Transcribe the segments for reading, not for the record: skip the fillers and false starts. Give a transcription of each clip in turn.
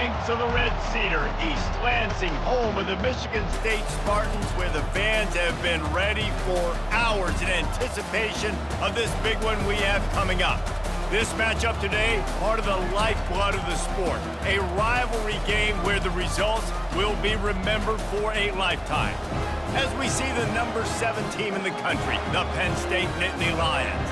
banks of the Red Cedar, East Lansing, home of the Michigan State Spartans, where the fans have been ready for hours in anticipation of this big one we have coming up. This matchup today, part of the lifeblood of the sport, a rivalry game where the results will be remembered for a lifetime. As we see the number 7 team in the country, the Penn State Nittany Lions,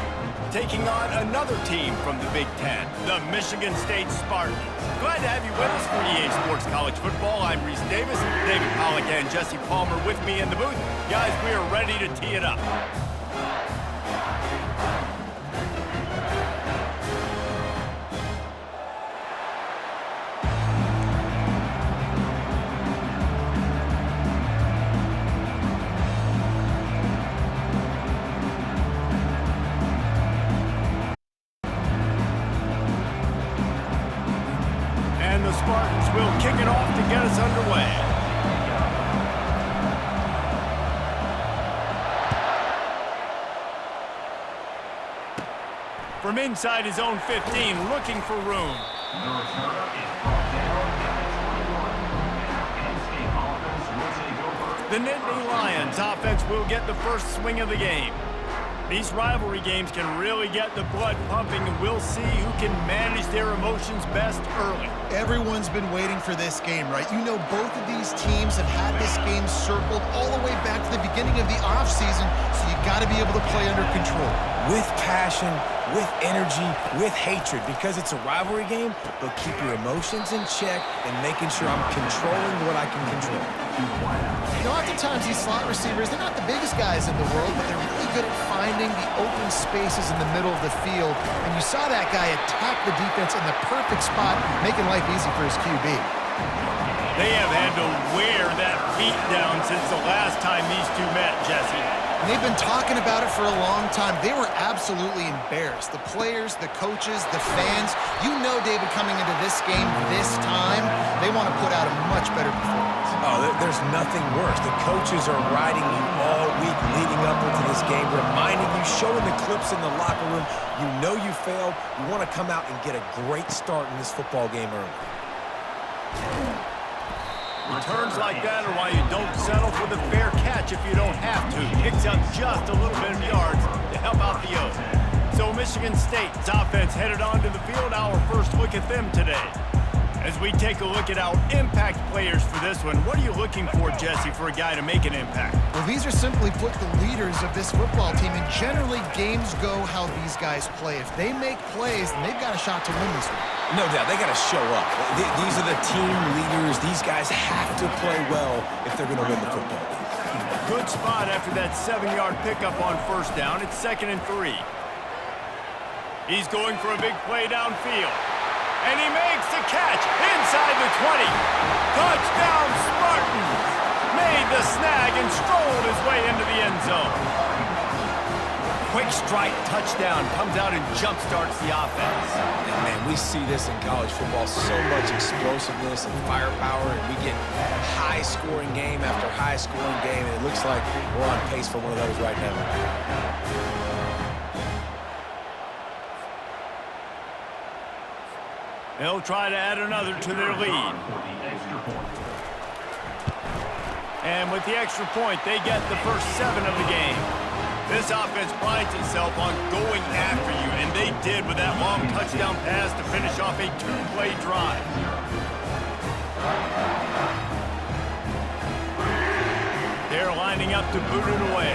taking on another team from the Big Ten, the Michigan State Spartans. Glad to have you with us for EA Sports College Football. I'm Reese Davis, David Pollack and Jesse Palmer with me in the booth. Guys, we are ready to tee it up. The Spartans will kick it off to get us underway. From inside his own 15, looking for room. The Nittany Lions offense will get the first swing of the game. These rivalry games can really get the blood pumping, and we'll see who can manage their emotions best early. Everyone's been waiting for this game, right? You know, both of these teams have had this game circled all the way back to the beginning of the offseason, so you got to be able to play under control. With passion, with energy, with hatred, because it's a rivalry game, but keep your emotions in check and making sure I'm controlling what I can control. You know, oftentimes these slot receivers, they're not the biggest guys in the world, but they're really good at finding the open spaces in the middle of the field. And you saw that guy attack the defense in the perfect spot, making life easy for his QB. They have had to wear that beat down since the last time these two met, Jesse. And they've been talking about it for a long time. They were absolutely embarrassed. The players, the coaches, the fans. You know, David, coming into this game this time, they want to put out a much better performance. Oh, there's nothing worse. The coaches are riding you all week leading up into this game, reminding you, showing the clips in the locker room. You know you failed. You want to come out and get a great start in this football game early. Returns like that are why you don't settle for the fair catch if you don't have to. Picks up just a little bit of yards to help out the O's. So Michigan State's offense headed onto the field. Our first look at them today. As we take a look at our impact players for this one, what are you looking for, Jesse, for a guy to make an impact? Well, these are simply put the leaders of this football team, and generally games go how these guys play. If they make plays, then they've got a shot to win this one. No doubt, they got to show up. These are the team leaders. These guys have to play well if they're going to win the football game. Good spot after that 7-yard pickup on first down. It's 2nd and 3. He's going for a big play downfield. And he makes the catch inside the 20. Touchdown, Spartans! Made the snag and strolled his way into the end zone. Quick strike touchdown comes out and jump-starts the offense. And man, we see this in college football, so much explosiveness and firepower, and we get high-scoring game after high-scoring game, and it looks like we're on pace for one of those right now. They'll try to add another to their lead. And with the extra point, they get the first 7 of the game. This offense prides itself on going after you, and they did with that long touchdown pass to finish off a 2-play drive. They're lining up to boot it away.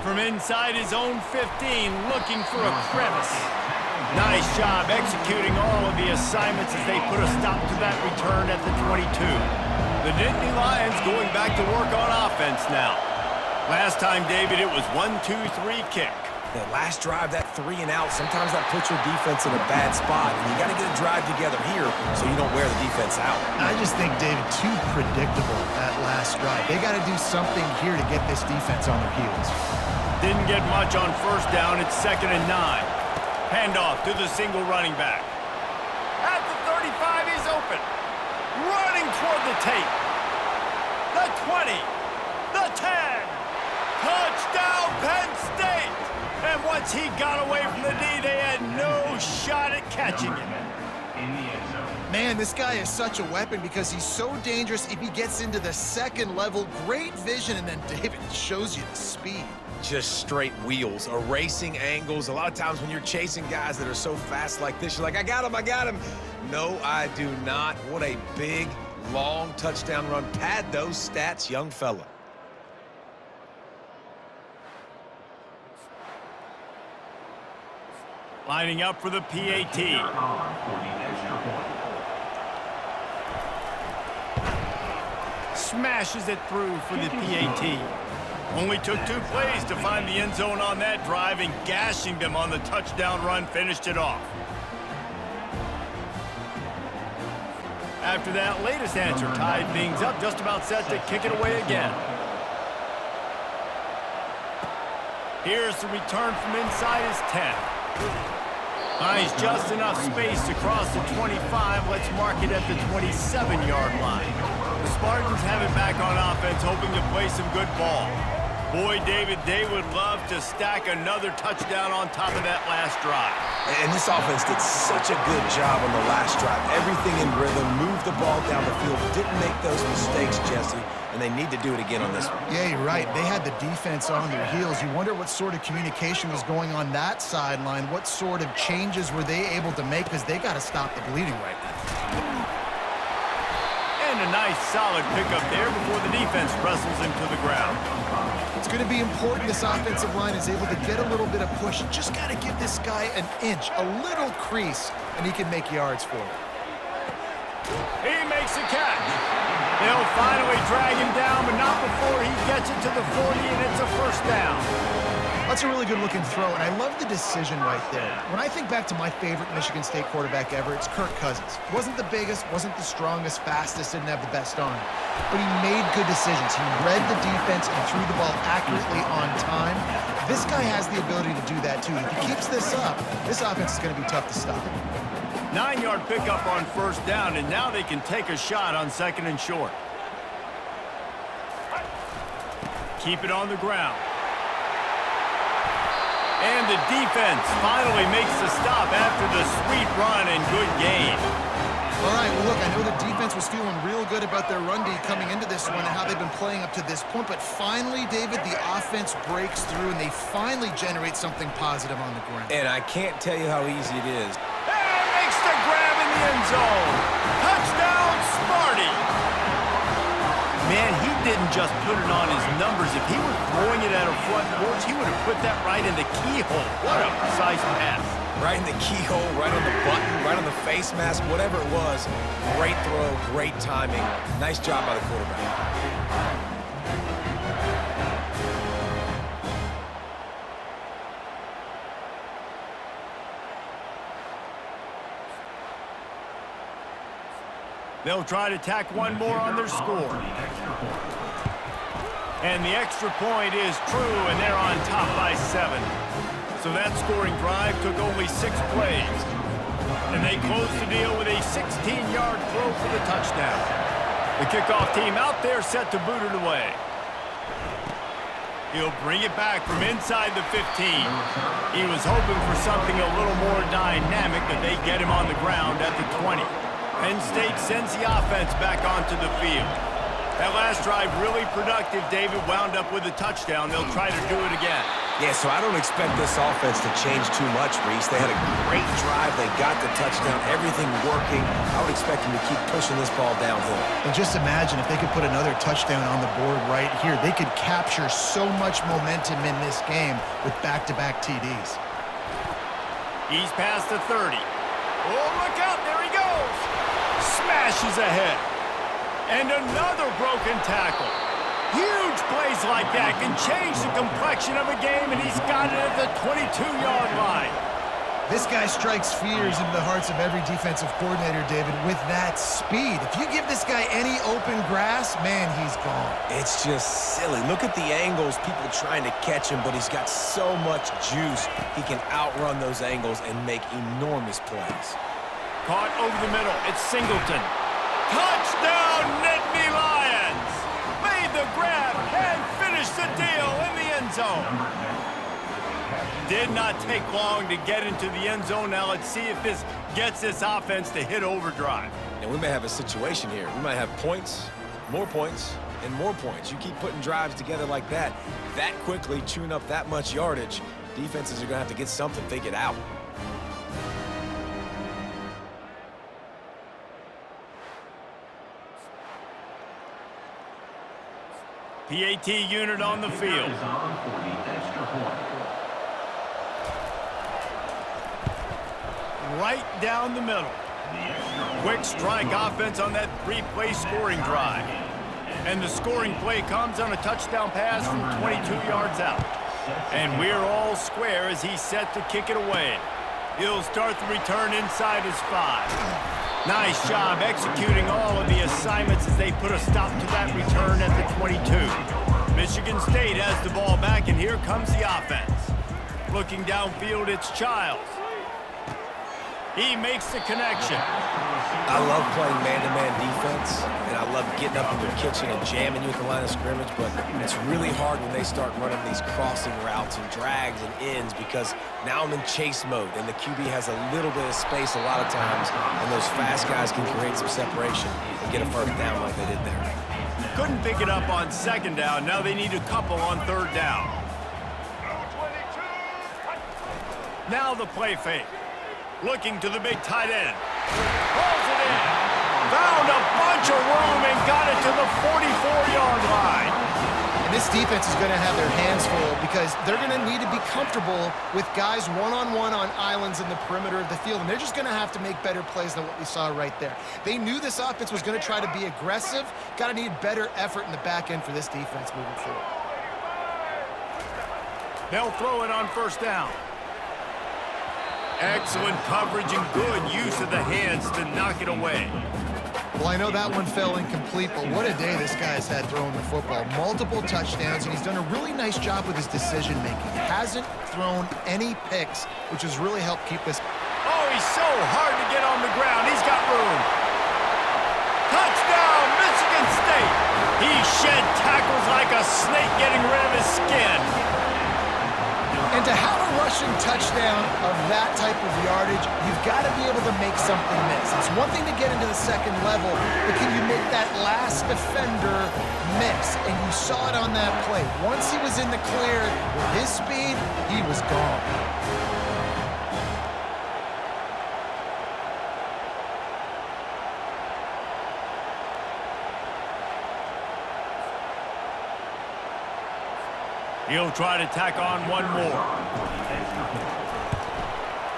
From inside his own 15, looking for a crevice. Nice job executing all of the assignments as they put a stop to that return at the 22. The Nittany Lions going back to work on offense now. Last time, David, it was 1-2-3 kick. That last drive, that 3 and out, sometimes that puts your defense in a bad spot, and you got to get a drive together here so you don't wear the defense out. I just think, David, too predictable that last drive. They got to do something here to get this defense on their heels. Didn't get much on first down. It's 2nd and 9. Handoff to the single running back. At the 35, he's open. Running toward the tape. The 20. The 10. Touchdown, Penn State. And once he got away from the D, they had no shot at catching him. Man, this guy is such a weapon because he's so dangerous if he gets into the second level. Great vision, and then David shows you the speed. Just straight wheels, erasing angles. A lot of times when you're chasing guys that are so fast like this, you're like, I got him, I got him. No, I do not. What a big, long touchdown run. Pad those stats, young fella. Lining up for the PAT. Smashes it through for the PAT. Only took 2 plays to find the end zone on that drive, and gashing them on the touchdown run finished it off. After that latest answer tied things up, just about set to kick it away again. Here's the return from inside his 10. Finds just enough space to cross the 25. Let's mark it at the 27-yard line. The Spartans have it back on offense, hoping to play some good ball. Boy, David, they would love to stack another touchdown on top of that last drive. And this offense did such a good job on the last drive. Everything in rhythm, moved the ball down the field, didn't make those mistakes, Jesse, and they need to do it again on this one. Yeah, you're right. They had the defense on their heels. You wonder what sort of communication was going on that sideline. What sort of changes were they able to make, because they got to stop the bleeding right now. And a nice solid pickup there before the defense wrestles him to the ground. It's going to be important this offensive line is able to get a little bit of push. Just got to give this guy an inch, a little crease, and he can make yards for it. He makes a catch. They'll finally drag him down, but not before he gets it to the 40, and it's a first down. That's a really good-looking throw, and I love the decision right there. When I think back to my favorite Michigan State quarterback ever, it's Kirk Cousins. Wasn't the biggest, wasn't the strongest, fastest, didn't have the best arm. But he made good decisions. He read the defense and threw the ball accurately on time. This guy has the ability to do that, too. If he keeps this up, this offense is going to be tough to stop. 9-yard pickup on first down, and now they can take a shot on second and short. Keep it on the ground. And the defense finally makes the stop after the sweet run and good gain. All right, well, look, I know the defense was feeling real good about their run D coming into this one and how they've been playing up to this point, but finally, David, the offense breaks through and they finally generate something positive on the ground. And I can't tell you how easy it is. And makes the grab in the end zone. Touchdown, Sparty. Man, he didn't just put it on his numbers. If he were throwing it at a front porch, he would have put that right in the keyhole. What a precise pass. Right in the keyhole, right on the button, right on the face mask, whatever it was. Great throw, great timing. Nice job by the quarterback. They'll try to tack one more on their score. And the extra point is true, and they're on top by 7. So that scoring drive took only 6 plays. And they close the deal with a 16-yard throw for the touchdown. The kickoff team out there set to boot it away. He'll bring it back from inside the 15. He was hoping for something a little more dynamic, but they get him on the ground at the 20. Penn State sends the offense back onto the field. That last drive really productive. David wound up with a touchdown. They'll try to do it again. Yeah, so I don't expect this offense to change too much, Reese. They had a great drive. They got the touchdown. Everything working. I would expect them to keep pushing this ball downhill. And just imagine if they could put another touchdown on the board right here. They could capture so much momentum in this game with back-to-back TDs. He's past the 30. Oh, look out. There he goes. Smashes ahead. And another broken tackle. Huge plays like that can change the complexion of a game, and he's got it at the 22-yard line. This guy strikes fears into the hearts of every defensive coordinator, David, with that speed. If you give this guy any open grass, man, he's gone. It's just silly. Look at the angles, people trying to catch him, but he's got so much juice. He can outrun those angles and make enormous plays. Caught over the middle. It's Singleton. Touchdown, Nittany Lions! Made the grab and finished the deal in the end zone. Did not take long to get into the end zone. Now let's see if this gets this offense to hit overdrive. And we may have a situation here. We might have points, and more points. You keep putting drives together like that quickly, chewing up that much yardage, defenses are going to have to get something figured out. PAT unit on the field. Right down the middle. Quick strike offense on that three-play scoring drive. And the scoring play comes on a touchdown pass from 22 yards out. And we're all square as he's set to kick it away. He'll start the return inside his 5. Nice job executing all of the assignments as they put a stop to that return at the 22. Michigan State has the ball back, and here comes the offense. Looking downfield, it's Childs. He makes the connection. I love playing man-to-man defense, and I love getting up in your kitchen and jamming you at the line of scrimmage, but it's really hard when they start running these crossing routes and drags and ends because now I'm in chase mode, and the QB has a little bit of space a lot of times, and those fast guys can create some separation and get a first down like they did there. Couldn't pick it up on second down. Now they need a couple on third down. Now the play fake. Looking to the big tight end. Pulls it in. Found a bunch of room and got it to the 44-yard line. And this defense is going to have their hands full because they're going to need to be comfortable with guys one-on-one on islands in the perimeter of the field. And they're just going to have to make better plays than what we saw right there. They knew this offense was going to try to be aggressive. Got to need better effort in the back end for this defense moving forward. They'll throw it on first down. Excellent coverage and good use of the hands to knock it away. Well, I know that one fell incomplete, but what a day this guy's had throwing the football. Multiple touchdowns, and he's done a really nice job with his decision-making. Hasn't thrown any picks, which has really helped keep this. Oh, he's so hard to get on the ground. He's got room. Touchdown, Michigan State. He shed tackles like a snake getting rid of his skin. And to have a rushing touchdown of that type of yardage, you've got to be able to make something miss. It's one thing to get into the second level, but can you make that last defender miss? And you saw it on that play. Once he was in the clear, with his speed, he was gone. He'll try to tack on one more.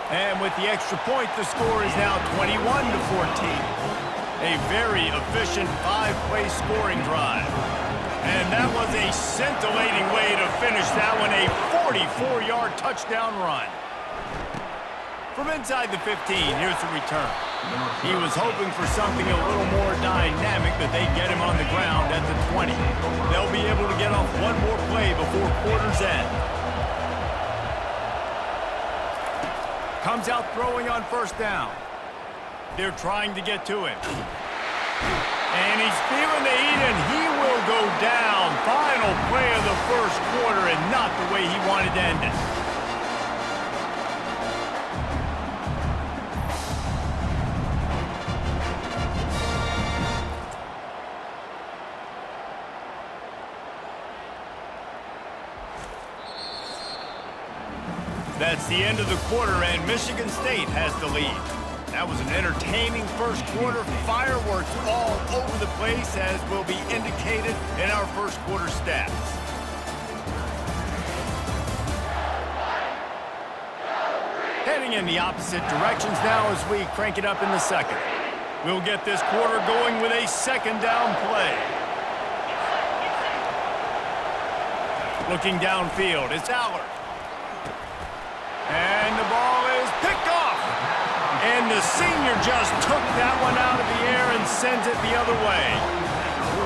And with the extra point, the score is now 21-14. A very efficient 5-play scoring drive. And that was a scintillating way to finish that one, a 44-yard touchdown run. From inside the 15, here's the return. He was hoping for something a little more dynamic, but they get him on the ground at the 20. They'll be able to get off one more play before quarter's end. Comes out throwing on first down. They're trying to get to him. And he's feeling the heat, and he will go down. Final play of the first quarter, and not the way he wanted to end it. That's the end of the quarter, and Michigan State has the lead. That was an entertaining first quarter. Fireworks all over the place, as will be indicated in our first quarter stats. Heading in the opposite directions now as we crank it up in the second. We'll get this quarter going with a second down play. Looking downfield, it's Aller. And the ball is picked off. And the senior just took that one out of the air and sent it the other way.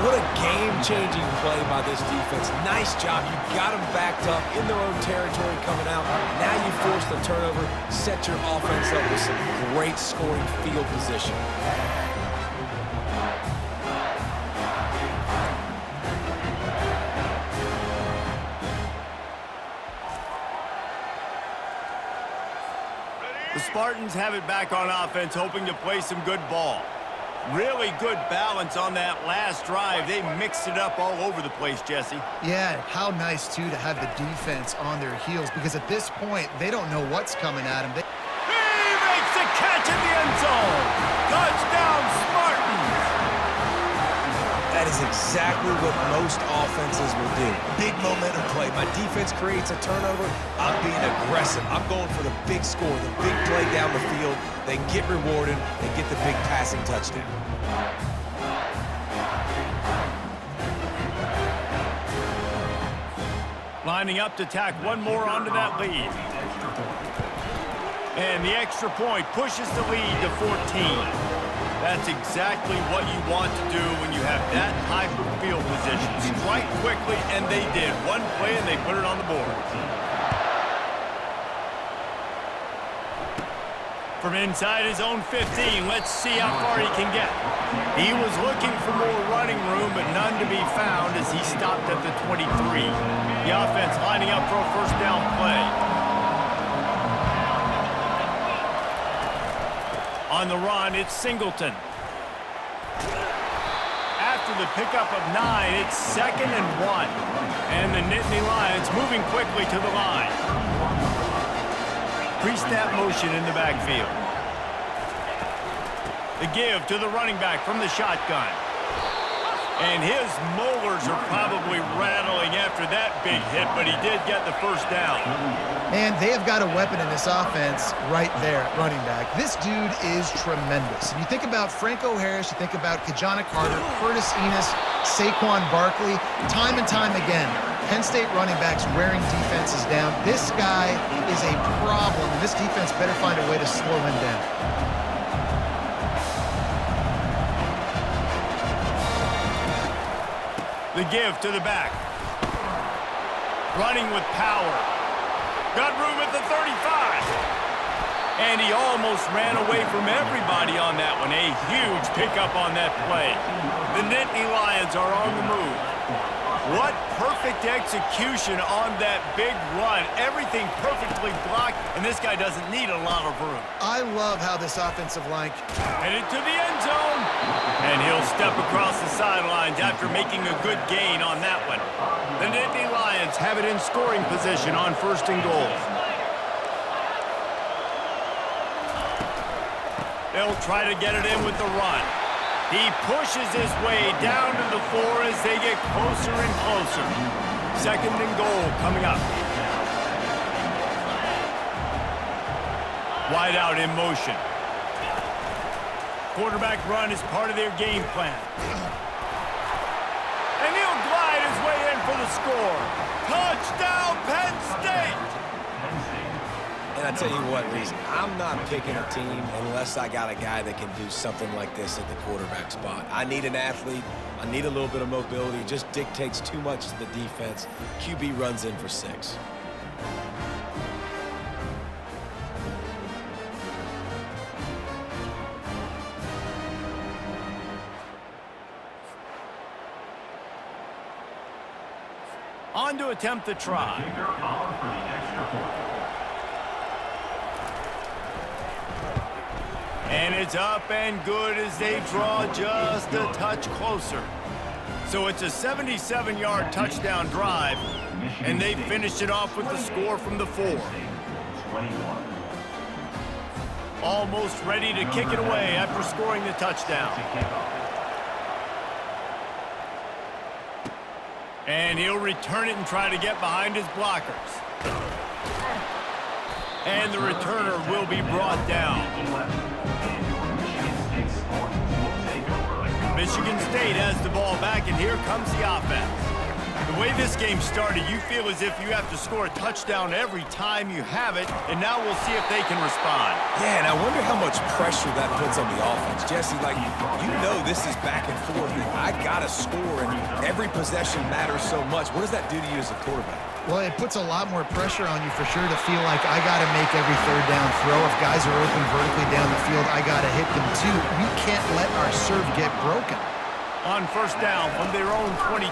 What a game-changing play by this defense. Nice job. You got them backed up in their own territory coming out. Now you force the turnover, set your offense up with some great scoring field position. Spartans have it back on offense, hoping to play some good ball. Really good balance on that last drive. They mixed it up all over the place, Jesse. Yeah, how nice, too, to have the defense on their heels, because at this point, they don't know what's coming at them. He makes the catch in the end zone. Touchdown, Spartans. That is exactly what most offenses will do. Big momentum play. My defense creates a turnover. I'm being aggressive. I'm going for the big score, the big play down the field. They get rewarded. They get the big passing touchdown. Lining up to tack one more onto that lead. And the extra point pushes the lead to 14. That's exactly what you want to do when you have that type of field position. Strike quickly, and they did. One play, and they put it on the board. From inside his own 15, let's see how far he can get. He was looking for more running room, but none to be found as he stopped at the 23. The offense lining up for a first down play. On the run, it's Singleton. After the pickup of 9, it's 2nd and 1. And the Nittany Lions moving quickly to the line. Pre-snap motion in the backfield. The give to the running back from the shotgun. And his molars are probably rattling after that big hit, but he did get the first down. Man, they have got a weapon in this offense right there at running back. This dude is tremendous. And you think about Franco Harris, you think about Kajana Carter, Curtis Enos, Saquon Barkley, time and time again, Penn State running backs wearing defenses down. This guy is a problem, and this defense better find a way to slow him down. The give to the back. Running with power. Got room at the 35. And he almost ran away from everybody on that one. A huge pickup on that play. The Nittany Lions are on the move. What perfect execution on that big run. Everything perfectly blocked, and this guy doesn't need a lot of room. I love how this offensive line... Headed to the end zone. And he'll step across the sidelines after making a good gain on that one. The Nittany Lions have it in scoring position on 1st and goal. They'll try to get it in with the run. He pushes his way down to the 4 as they get closer and closer. 2nd and goal coming up. Wide out in motion. Quarterback run is part of their game plan. And he'll glide his way in for the score. Touchdown, Penn State! And I tell you what, Reese, I'm not picking a team unless I got a guy that can do something like this at the quarterback spot. I need an athlete. I need a little bit of mobility. It just dictates too much to the defense. QB runs in for 6. On to attempt the try. And it's up and good as they draw just a touch closer. So it's a 77-yard touchdown drive, and they finished it off with the score from the 4. Almost ready to kick it away after scoring the touchdown. And he'll return it and try to get behind his blockers. And the returner will be brought down. Michigan State has the ball back, and here comes the offense. The way this game started, you feel as if you have to score a touchdown every time you have it, and now we'll see if they can respond. Yeah, and I wonder how much pressure that puts on the offense. Jesse, like, you know this is back and forth, and I got to score, and every possession matters so much. What does that do to you as a quarterback? Well, it puts a lot more pressure on you for sure to feel like I got to make every 3rd down throw. If guys are open vertically down the field, I got to hit them too. We can't let our serve get broken. On 1st down from their own 22.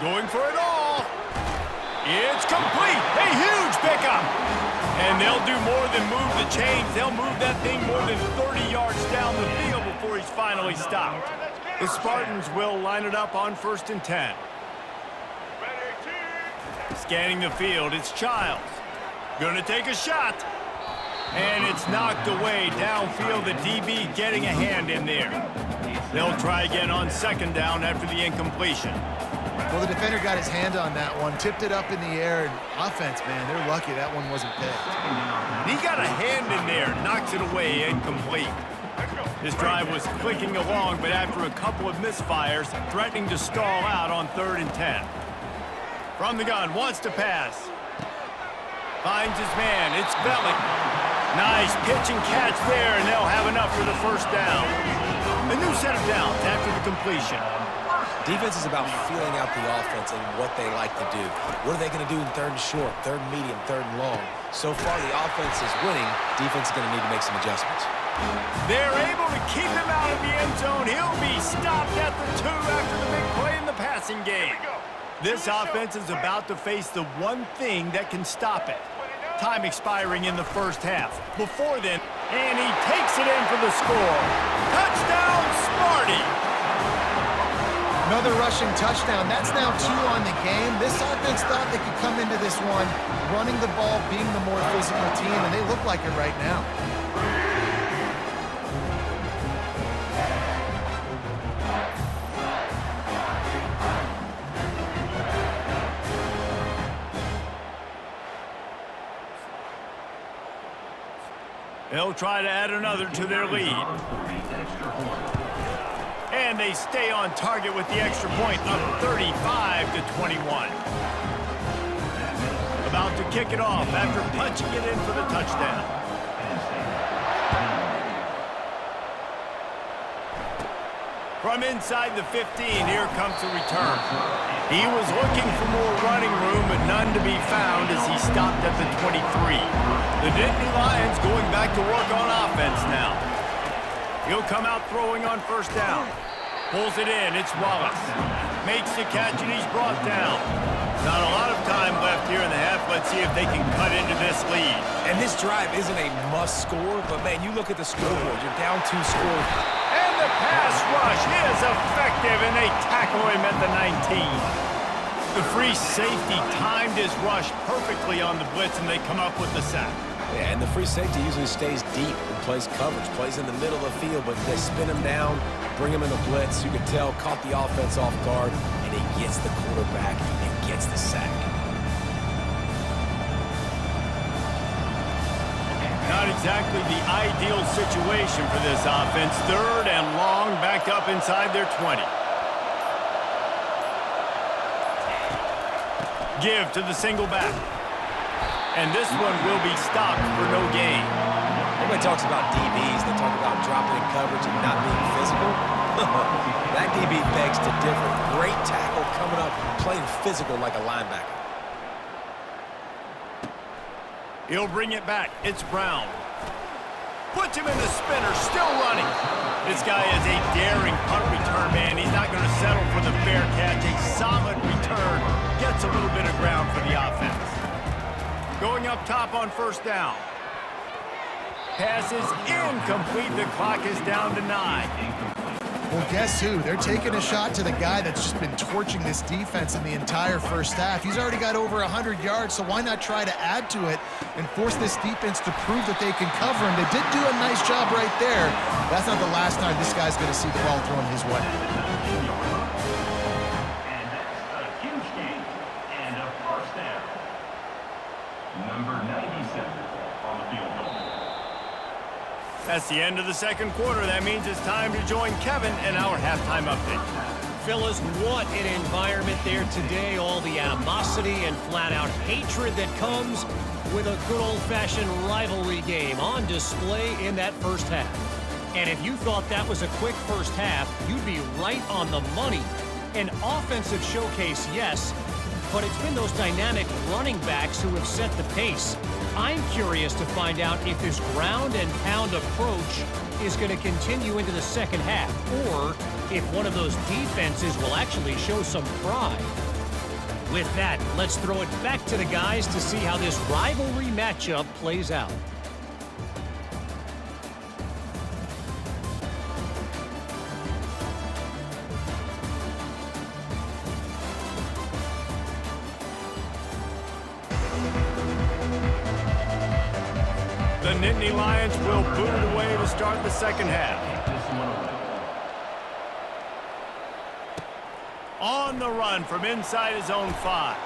Going for it all. It's complete. A huge pickup. And they'll do more than move the chains. They'll move that thing more than 30 yards down the field before he's finally stopped. The Spartans will line it up on 1st and 10. Scanning the field, it's Childs. Gonna take a shot. And it's knocked away downfield. The DB getting a hand in there. They'll try again on 2nd down after the incompletion. Well, the defender got his hand on that one, tipped it up in the air, and offense, man, they're lucky that one wasn't picked. He got a hand in there, knocks it away, incomplete. This drive was clicking along, but after a couple of misfires, threatening to stall out on 3rd and 10. From the gun, wants to pass. Finds his man, it's Bellick. Nice pitch and catch there, and they'll have enough for the 1st down. A new set of downs after the completion. Defense is about feeling out the offense and what they like to do. What are they going to do in 3rd and short, 3rd and medium, 3rd and long? So far, the offense is winning. Defense is going to need to make some adjustments. They're able to keep him out of the end zone. He'll be stopped at the 2 after the big play in the passing game. This offense is about to face the one thing that can stop it. Time expiring in the 1st half. Before then, and he takes it in for the score. Touchdown, Sparty! Another rushing touchdown. That's now 2 on the game. This offense thought they could come into this one running the ball, being the more physical team, and they look like it right now. They'll try to add another to their lead. And they stay on target with the extra point, up 35-21. About to kick it off after punching it in for the touchdown. From inside the 15, here comes the return. He was looking for more running room, but none to be found as he stopped at the 23. The Nittany Lions going back to work on offense now. He'll come out throwing on 1st down. Pulls it in, it's Wallace. Makes the catch and he's brought down. Not a lot of time left here in the half. Let's see if they can cut into this lead. And this drive isn't a must score, but man, you look at the scoreboard, you're down 2 scores. And the pass rush is effective, and they tackle him at the 19. The free safety timed his rush perfectly on the blitz, and they come up with the sack. Yeah, and the free safety usually stays deep and plays coverage, plays in the middle of the field, but they spin him down, bring him in the blitz. You can tell, caught the offense off guard, and he gets the quarterback and gets the sack. Not exactly the ideal situation for this offense. 3rd and long, back up inside their 20. Give to the single back. And this one will be stopped for no gain. Everybody talks about DBs. They talk about dropping in coverage and not being physical. That DB begs to differ. Great tackle coming up, playing physical like a linebacker. He'll bring it back. It's Brown. Puts him in the spinner, still running. This guy is a daring punt return man. He's not going to settle for the fair catch. A solid return. Gets a little bit of ground for the offense. Going up top on 1st down. Pass is incomplete. The clock is down to 9. Well, guess who? They're taking a shot to the guy that's just been torching this defense in the entire 1st half. He's already got over 100 yards, so why not try to add to it and force this defense to prove that they can cover him? They did do a nice job right there. That's not the last time this guy's going to see the ball thrown his way. And that's a huge gain and a 1st down. Number 97 on the field goal. That's the end of the 2nd quarter. That means it's time to join Kevin in our halftime update. Fellas, what an environment there today. All the animosity and flat-out hatred that comes with a good old-fashioned rivalry game on display in that 1st half. And if you thought that was a quick 1st half, you'd be right on the money. An offensive showcase, yes, but it's been those dynamic running backs who have set the pace. I'm curious to find out if this ground and pound approach is going to continue into the 2nd half, or if one of those defenses will actually show some pride. With that, let's throw it back to the guys to see how this rivalry matchup plays out. The Nittany Lions will boot it away to start the second half. On the run from inside his own 5.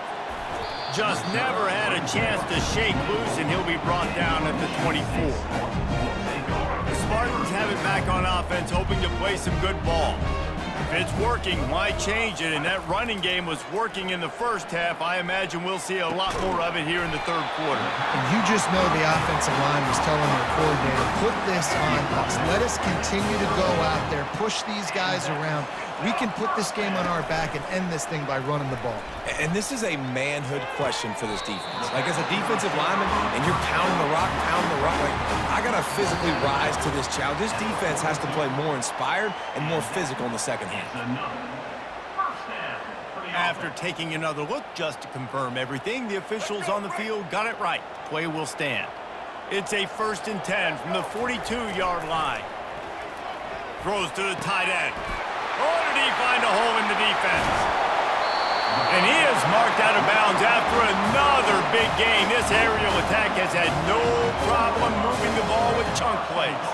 Just never had a chance to shake loose, and he'll be brought down at the 24. The Spartans have it back on offense, hoping to play some good ball. If it's working, why change it? And that running game was working in the first half. I imagine we'll see a lot more of it here in the third quarter. And you just know the offensive line was telling their coordinator, put this on us. Let us continue to go out there, push these guys around. We can put this game on our back and end this thing by running the ball. And this is a manhood question for this defense. Like, as a defensive lineman, and you're pounding the rock, like, I got to physically rise to this challenge. This defense has to play more inspired and more physical in the second half. After taking another look just to confirm everything, the officials on the field got it right. Play will stand. It's a 1st and 10 from the 42-yard line. Throws to the tight end. Oh, did he find a hole in the defense? And he is marked out of bounds after another big gain. This aerial attack has had no problem moving the ball with chunk plays.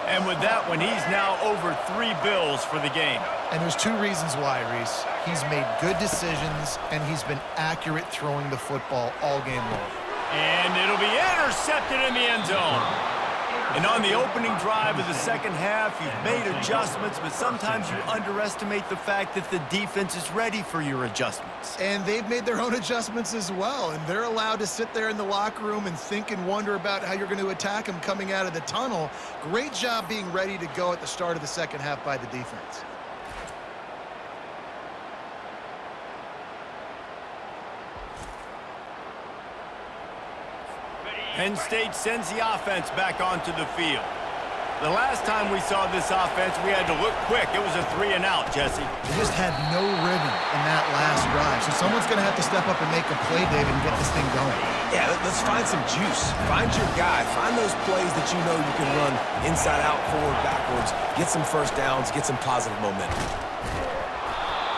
And with that one, he's now over 3 bills for the game. And there's 2 reasons why, Reese. He's made good decisions, and he's been accurate throwing the football all game long. And it'll be intercepted in the end zone. And on the opening drive of the second half, you've made adjustments, but sometimes you underestimate the fact that the defense is ready for your adjustments. And they've made their own adjustments as well, and they're allowed to sit there in the locker room and think and wonder about how you're going to attack them coming out of the tunnel. Great job being ready to go at the start of the second half by the defense. Penn State sends the offense back onto the field. The last time we saw this offense, we had to look quick. It was a 3 and out, Jesse. They just had no rhythm in that last drive. So someone's going to have to step up and make a play, David, and get this thing going. Yeah, let's find some juice. Find your guy. Find those plays that you know you can run inside out, forward, backwards. Get some first downs. Get some positive momentum.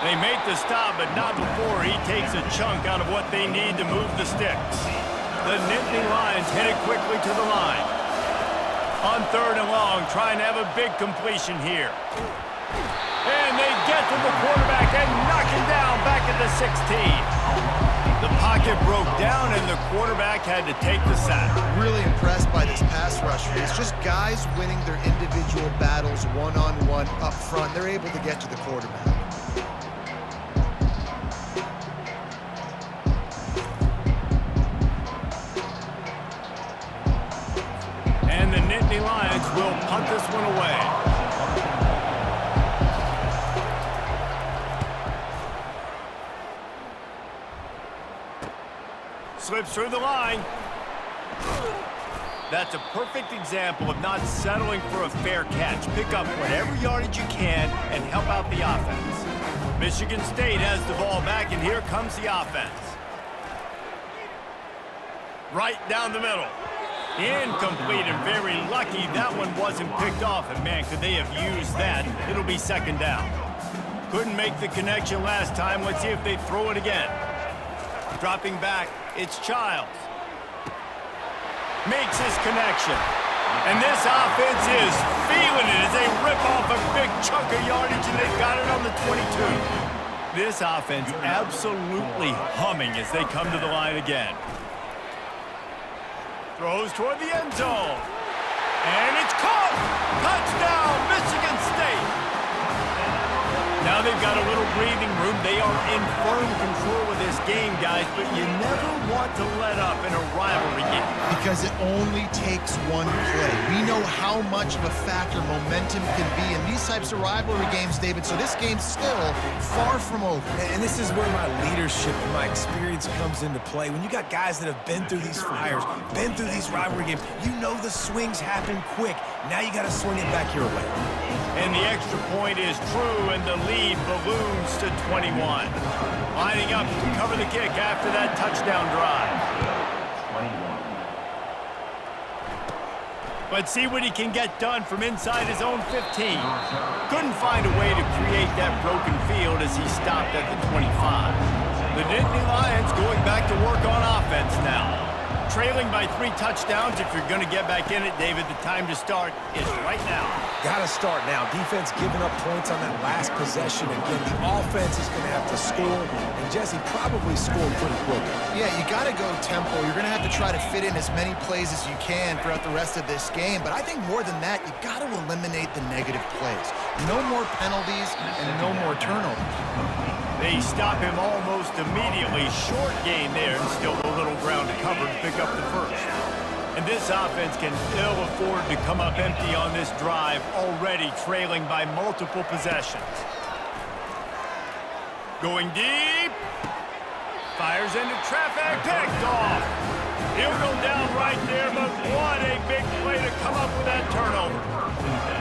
They make the stop, but not before he takes a chunk out of what they need to move the sticks. The Nittany Lions hit it quickly to the line. On 3rd and long, trying to have a big completion here. And they get to the quarterback and knock him down back at the 16. The pocket broke down, and the quarterback had to take the sack. Really impressed by this pass rush. It's just guys winning their individual battles one-on-one up front. They're able to get to the quarterback. And the Nittany Lions will punt this one away. Slips through the line. That's a perfect example of not settling for a fair catch. Pick up whatever yardage you can and help out the offense. Michigan State has the ball back, and here comes the offense. Right down the middle. Incomplete, and very lucky that one wasn't picked off. And man, could they have used that. It'll be 2nd down. Couldn't make the connection last time. Let's see if they throw it again. Dropping back, it's Childs. Makes his connection. And this offense is feeling it as they rip off a big chunk of yardage, and they've got it on the 22. This offense absolutely humming as they come to the line again. Throws toward the end zone. And it's caught! Touchdown, Michigan State! Now they've got a little breathing room. They are in firm control of this game, guys, but you never want to let up in a rivalry game. Because it only takes one play. We know how much of a factor momentum can be in these types of rivalry games, David, so this game's still far from over. And this is where my leadership and my experience comes into play. When you got guys that have been through these fires, been through these rivalry games, you know the swings happen quick. Now you got to swing it back your way. And the extra point is true, and the lead balloons to 21. Lining up to cover the kick after that touchdown drive. 21. Let's see what he can get done from inside his own 15. Couldn't find a way to create that broken field as he stopped at the 25. The Nittany Lions going back to work on offense now. Trailing by 3 touchdowns. If you're going to get back in it, David, the time to start is right now. Got to start now. Defense giving up points on that last possession. Again, the offense is going to have to score, and Jesse probably scored pretty quick. Yeah, you got to go tempo. You're going to have to try to fit in as many plays as you can throughout the rest of this game. But I think more than that, you got to eliminate the negative plays. No more penalties and no more turnovers. They stop him almost immediately. Short gain there, and still a little ground to cover to pick up the first. And this offense can ill afford to come up empty on this drive, already trailing by multiple possessions. Going deep. Fires into traffic. Picked off. He'll go down right there, but what a big play to come up with that turnover.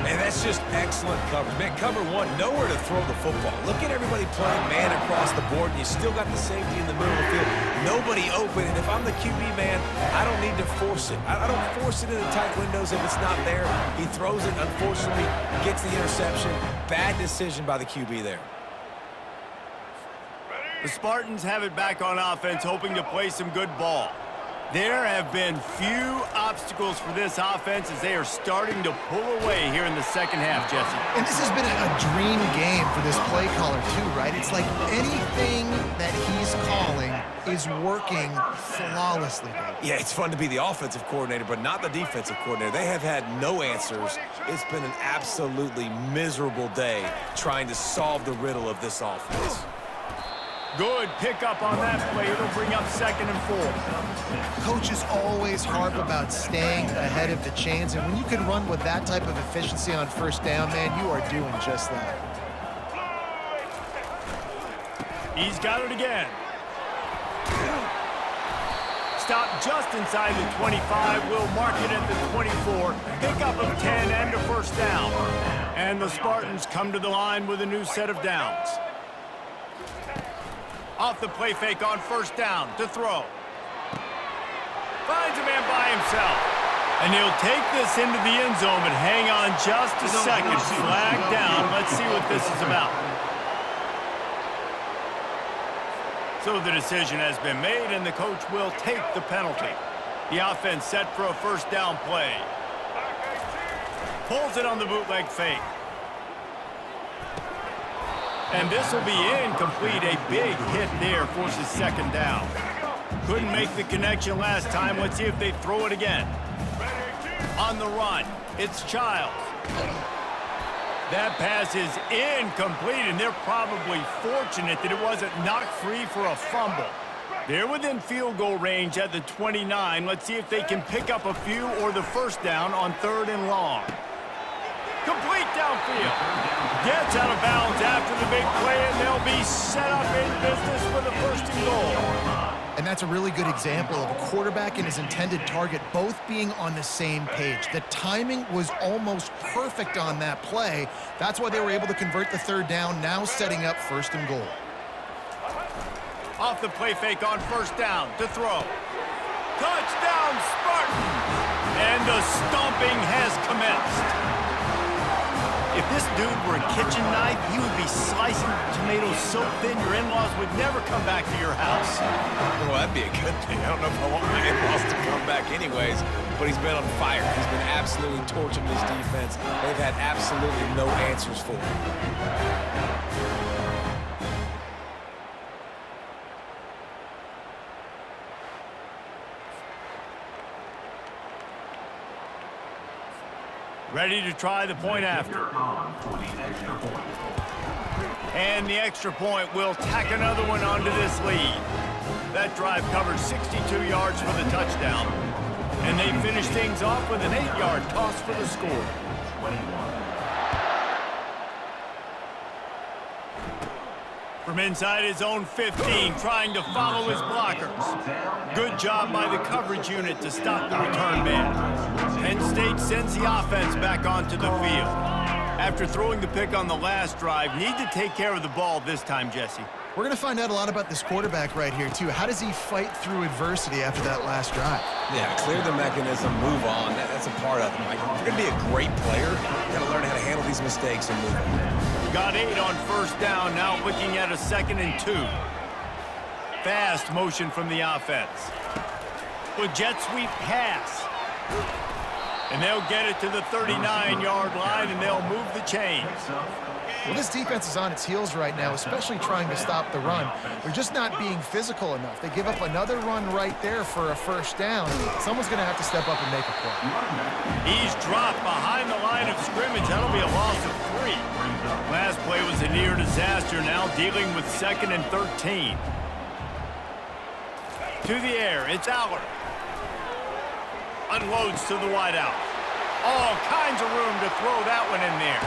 And that's just excellent coverage. Man, cover one, nowhere to throw the football. Look at everybody playing man across the board, and you still got the safety in the middle of the field. Nobody open, and if I'm the QB man, I don't need to force it. I don't force it into tight windows if it's not there. He throws it, unfortunately, gets the interception. Bad decision by the QB there. The Spartans have it back on offense, hoping to play some good ball. There have been few obstacles for this offense as they are starting to pull away here in the second half, Jesse. And this has been a dream game for this play caller, too, right? It's like anything that he's calling is working flawlessly. Yeah, it's fun to be the offensive coordinator, but not the defensive coordinator. They have had no answers. It's been an absolutely miserable day trying to solve the riddle of this offense. Good pickup on that play. It'll bring up 2nd and 4. Coaches always harp about staying ahead of the chains, and when you can run with that type of efficiency on first down, man, you are doing just that. He's got it again. Stop just inside the 25. We'll mark it at the 24. Pickup of 10 and a first down. And the Spartans come to the line with a new set of downs. Off the play fake on first down to throw. Finds a man by himself. And he'll take this into the end zone, but hang on just a second. Flag down. Let's see what this is about. So the decision has been made, and the coach will take the penalty. The offense set for a first down play. Pulls it on the bootleg fake. And this will be incomplete. A big hit there forces 2nd down. Couldn't make the connection last time. Let's see if they throw it again. On the run, it's Childs. That pass is incomplete, and they're probably fortunate that it wasn't knocked free for a fumble. They're within field goal range at the 29. Let's see if they can pick up a few or the first down on 3rd and long. Complete downfield. Gets out of bounds after the big play, and they'll be set up in business with a 1st and goal. And that's a really good example of a quarterback and his intended target both being on the same page. The timing was almost perfect on that play. That's why they were able to convert the 3rd down, now setting up 1st and goal. Off the play fake on first down to throw. Touchdown, Spartans! And the stomping has commenced. If this dude were a kitchen knife, he would be slicing tomatoes so thin your in-laws would never come back to your house. Well, that'd be a good thing. I don't know if I want my in-laws to come back anyways, but he's been on fire. He's been absolutely torching this defense. They've had absolutely no answers for him. Ready to try the point after. And the extra point will tack another one onto this lead. That drive covered 62 yards for the touchdown. And they finish things off with an 8-yard toss for the score. 21. From inside his own 15, trying to follow his blockers. Good job by the coverage unit to stop the return man. Penn State sends the offense back onto the field. After throwing the pick on the last drive, need to take care of the ball this time, Jesse. We're going to find out a lot about this quarterback right here, too. How does he fight through adversity after that last drive? Yeah, clear the mechanism, move on. That's a part of it. Like, if you're going to be a great player, you got to learn how to handle these mistakes and move on. Got 8 on first down, now looking at a 2nd and 2. Fast motion from the offense. With jet sweep pass. And they'll get it to the 39-yard line, and they'll move the chains. Well, this defense is on its heels right now, especially trying to stop the run. They're just not being physical enough. They give up another run right there for a first down. Someone's going to have to step up and make a play. He's dropped behind the line of scrimmage. That'll be a loss of 3. Last play was a near disaster, now dealing with 2nd and 13. To the air, it's Aller. Unloads to the wideout. All kinds of room to throw that one in there.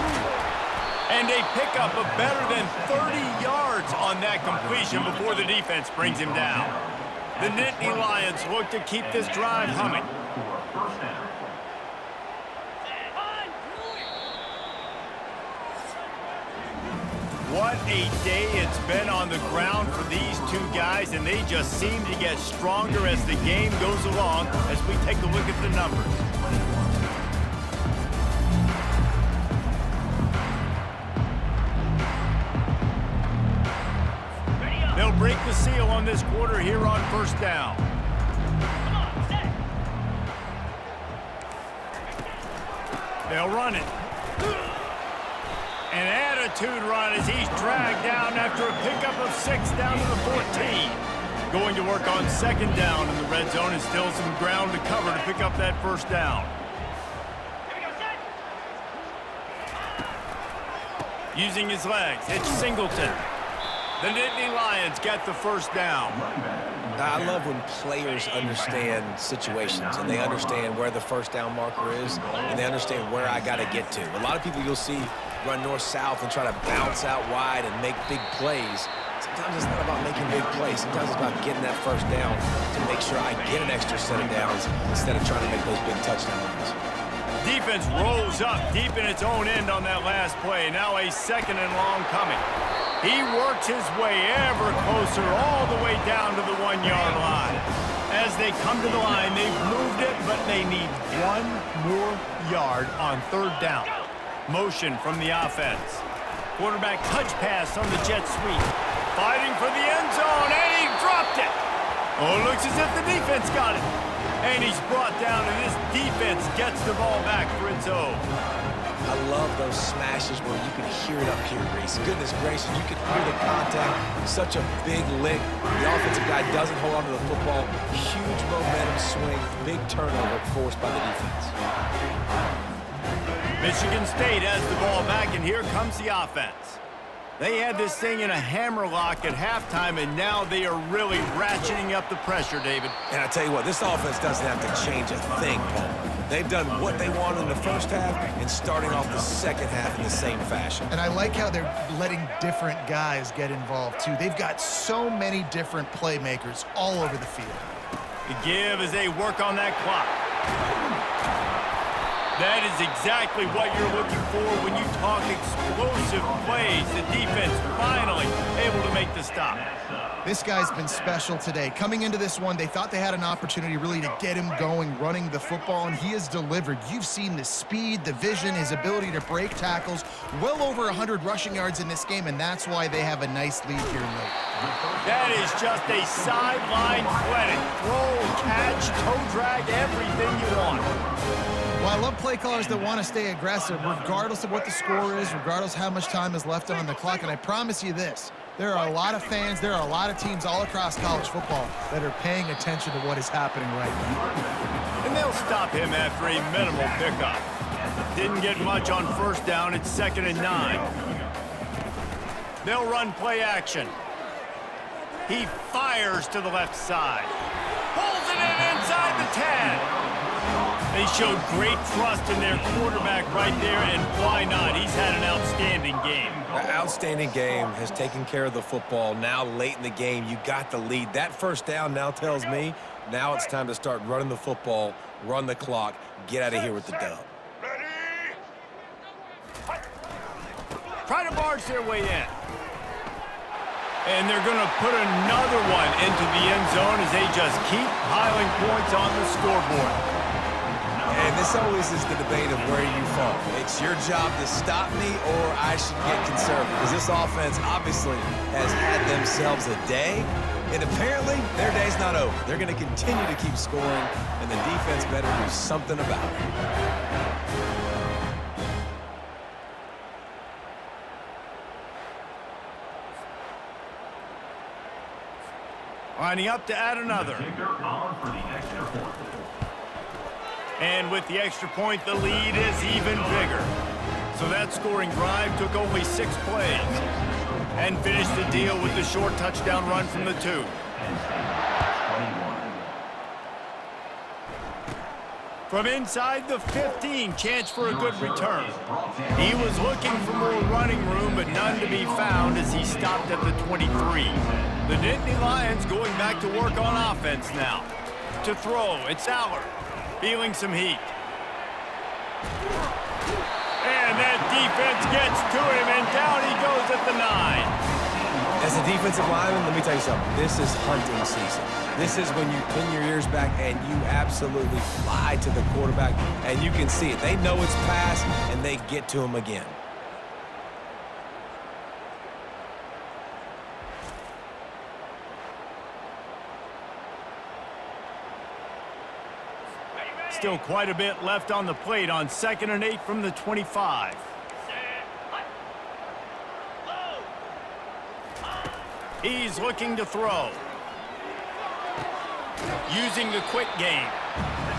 And a pickup of better than 30 yards on that completion before the defense brings him down. The Nittany Lions look to keep this drive humming. What a day it's been on the ground for these two guys, and they just seem to get stronger as the game goes along as we take a look at the numbers. They'll break the seal on this quarter here on first down. They'll run it. An attitude run as he's dragged down after a pickup of 6 down to the 14. Going to work on 2nd down in the red zone, and still some ground to cover to pick up that first down. Using his legs, it's Singleton. The Nittany Lions get the first down. I love when players understand situations and they understand where the first down marker is and they understand where I got to get to. A lot of people you'll see run north-south and try to bounce out wide and make big plays. Sometimes it's not about making big plays. Sometimes it's about getting that first down to make sure I get an extra set of downs instead of trying to make those big touchdown runs. Defense rolls up deep in its own end on that last play. Now a 2nd and long coming. He works his way ever closer all the way down to the 1-yard line. As they come to the line, they've moved it, but they need 1 more yard on 3rd down. Motion from the offense. Quarterback touch pass on the jet sweep. Fighting for the end zone, and he dropped it. Oh, it looks as if the defense got it. And he's brought down, and this defense gets the ball back for its own. I love those smashes where you can hear it up here, Reese. Goodness gracious, you can hear the contact. Such a big lick. The offensive guy doesn't hold on to the football. Huge momentum swing. Big turnover forced by the defense. Michigan State has the ball back, and here comes the offense. They had this thing in a hammerlock at halftime, and now they are really ratcheting up the pressure, David. And I tell you what, this offense doesn't have to change a thing, Paul. They've done what they wanted in the first half and starting off the second half in the same fashion. And I like how they're letting different guys get involved, too. They've got so many different playmakers all over the field. The give as they work on that clock. That is exactly what you're looking for when you talk explosive plays. The defense finally able to make the stop. This guy's been special today. Coming into this one, they thought they had an opportunity really to get him going, running the football, and he has delivered. You've seen the speed, the vision, his ability to break tackles. Well over 100 rushing yards in this game, and that's why they have a nice lead here late. That is just a sideline clinic. Throw, catch, toe drag, everything you want. Well, I love play callers that want to stay aggressive, regardless of what the score is, regardless how much time is left on the clock. And I promise you this, there are a lot of fans, there are a lot of teams all across college football that are paying attention to what is happening right now. And they'll stop him after a minimal pickup. Didn't get much on first down. It's 2nd and 9. They'll run play action. He fires to the left side. Pulls it in inside the 10. They showed great trust in their quarterback right there, and why not? He's had an outstanding game. An outstanding game, has taken care of the football. Now late in the game, you got the lead. That first down now tells me now it's time to start running the football, run the clock, get out of here with the dub. Try to barge their way in. And they're going to put another one into the end zone as they just keep piling points on the scoreboard. And this always is the debate of where you fall. It's your job to stop me or I should get conservative. Because this offense obviously has had themselves a day. And apparently their day's not over. They're going to continue to keep scoring. And the defense better do something about it. Lining up to add another. And with the extra point, the lead is even bigger. So that scoring drive took only 6 plays. And finished the deal with the short touchdown run from the 2. From inside the 15, chance for a good return. He was looking for more running room, but none to be found as he stopped at the 23. The Nittany Lions going back to work on offense now. To throw, it's Aller. Feeling some heat. And that defense gets to him, and down he goes at the 9. As a defensive lineman, let me tell you something. This is hunting season. This is when you pin your ears back and you absolutely fly to the quarterback, and you can see it. They know it's pass, and they get to him again. Still quite a bit left on the plate on 2nd and 8 from the 25. He's looking to throw. Using the quick game.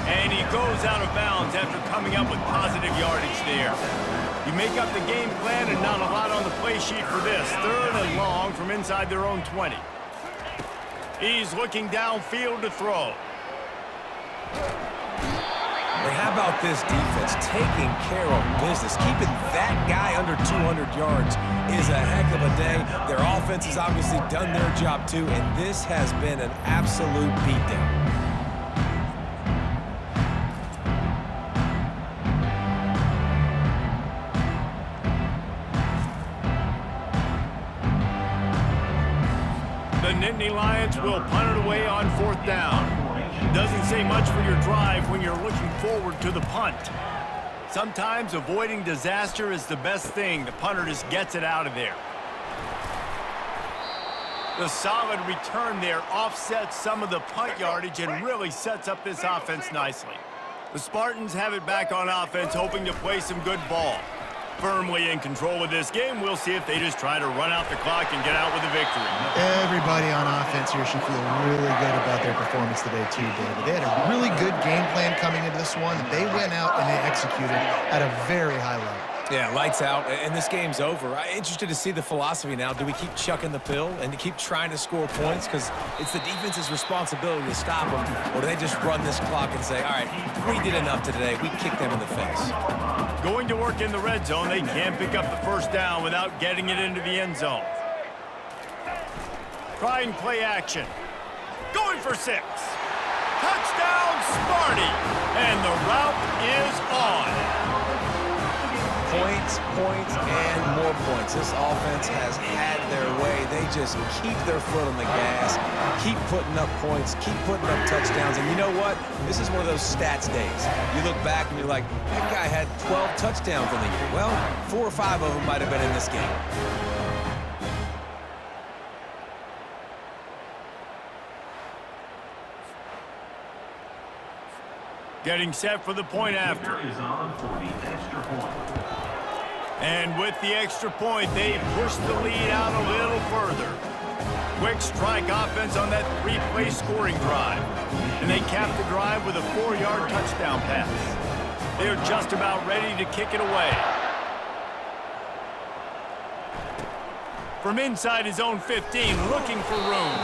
And he goes out of bounds after coming up with positive yardage there. You make up the game plan and not a lot on the play sheet for this. 3rd and long from inside their own 20. He's looking downfield to throw. But how about this defense taking care of business? Keeping that guy under 200 yards is a heck of a day. Their offense has obviously done their job too, and this has been an absolute beatdown. The Nittany Lions will punt it away on 4th down. Doesn't say much for your drive when you're looking forward to the punt. Sometimes avoiding disaster is the best thing. The punter just gets it out of there. The solid return there offsets some of the punt yardage and really sets up this offense nicely. The Spartans have it back on offense, hoping to play some good ball. Firmly in control of this game, we'll see if they just try to run out the clock and get out with a victory. Everybody on offense here should feel really good about their performance today too, David. They had a really good game plan coming into this one. They went out and they executed at a very high level. Yeah, lights out, and this game's over. I'm interested to see the philosophy now. Do we keep chucking the pill and to keep trying to score points? Because it's the defense's responsibility to stop them. Or do they just run this clock and say, all right, we did enough today. We kicked them in the face. Going to work in the red zone, they can't pick up the first down without getting it into the end zone. Trying play action. Going for 6. Touchdown, Sparty. And the route is on. Points, and more points. This offense has had their way. They just keep their foot on the gas, keep putting up points, keep putting up touchdowns. And you know what? This is one of those stats days. You look back and you're like, that guy had 12 touchdowns in the year. Well, 4 or 5 of them might have been in this game. Getting set for the point after. And with the extra point, they push the lead out a little further. Quick strike offense on that 3-play scoring drive. And they cap the drive with a 4-yard touchdown pass. They're just about ready to kick it away. From inside his own 15, looking for room.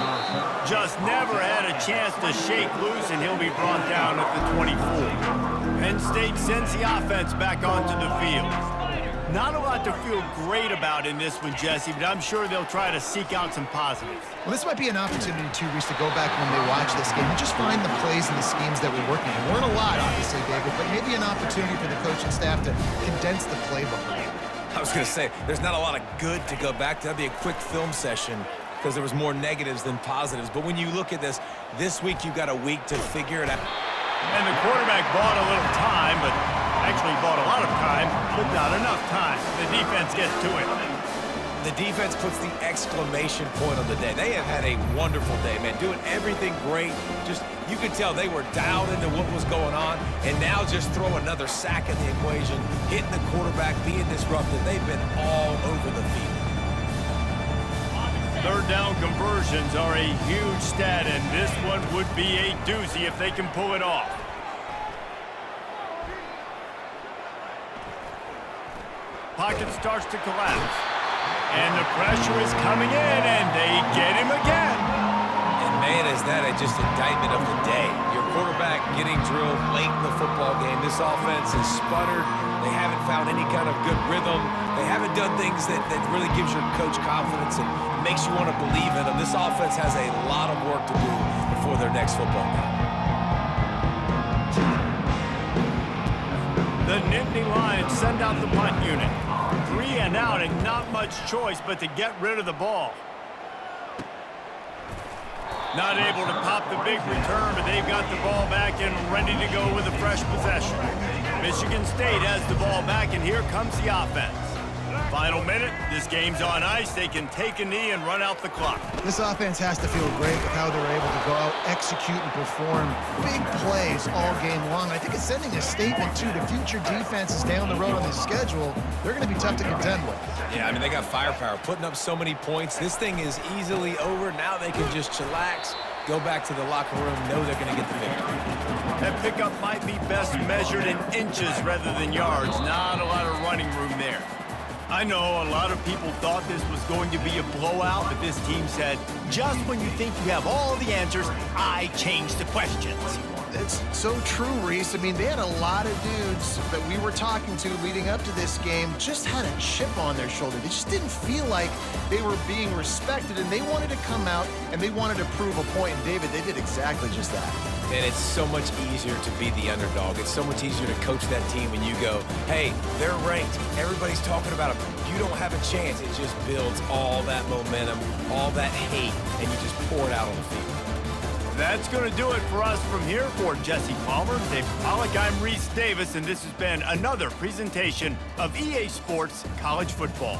Just never had a chance to shake loose, and he'll be brought down at the 24. Penn State sends the offense back onto the field. Not a lot to feel great about in this one, Jesse, but I'm sure they'll try to seek out some positives. Well, this might be an opportunity, too, Reese, to go back when they watch this game and just find the plays and the schemes that were working. There weren't a lot, obviously, David, but maybe an opportunity for the coaching staff to condense the playbook. I was going to say, there's not a lot of good to go back to. That'd be a quick film session because there was more negatives than positives. But when you look at this week you've got a week to figure it out. And the quarterback bought a little time, but actually bought a lot of time, but not enough time. The defense gets to it. The defense puts the exclamation point on the day. They have had a wonderful day, man, doing everything great. Just, you could tell they were dialed into what was going on, and now just throw another sack in the equation, hitting the quarterback, being disruptive. They've been all over the field. Third down conversions are a huge stat, and this one would be a doozy if they can pull it off. Pocket starts to collapse. And the pressure is coming in, and they get him again. And man, is that just indictment of the day. Your quarterback getting drilled late in the football game. This offense is sputtered. They haven't found any kind of good rhythm. They haven't done things that really gives your coach confidence and makes you want to believe in them. This offense has a lot of work to do before their next football game. The Nittany Lions send out the punt unit. 3 and out, and not much choice but to get rid of the ball. Not able to pop the big return, but they've got the ball back and ready to go with a fresh possession. Michigan State has the ball back, and here comes the offense. Final minute, this game's on ice. They can take a knee and run out the clock. This offense has to feel great with how they're able to go out, execute, and perform big plays all game long. I think it's sending a statement, too, to future defenses down the road on the schedule. They're going to be tough to contend with. Yeah, I mean, they got firepower, putting up so many points. This thing is easily over. Now they can just chillax, go back to the locker room, know they're going to get the victory. That pickup might be best measured in inches rather than yards. Not a lot of running room there. I know a lot of people thought this was going to be a blowout, but this team said, just when you think you have all the answers, I change the questions. It's so true, Reese. I mean, they had a lot of dudes that we were talking to leading up to this game just had a chip on their shoulder. They just didn't feel like they were being respected, and they wanted to come out and they wanted to prove a point. And David, they did exactly just that. And it's so much easier to be the underdog. It's so much easier to coach that team when you go, hey, they're ranked. Everybody's talking about them. You don't have a chance. It just builds all that momentum, all that hate, and you just pour it out on the field. That's going to do it for us from here. For Jesse Palmer, Dave Pollack, I'm Reese Davis, and this has been another presentation of EA Sports College Football.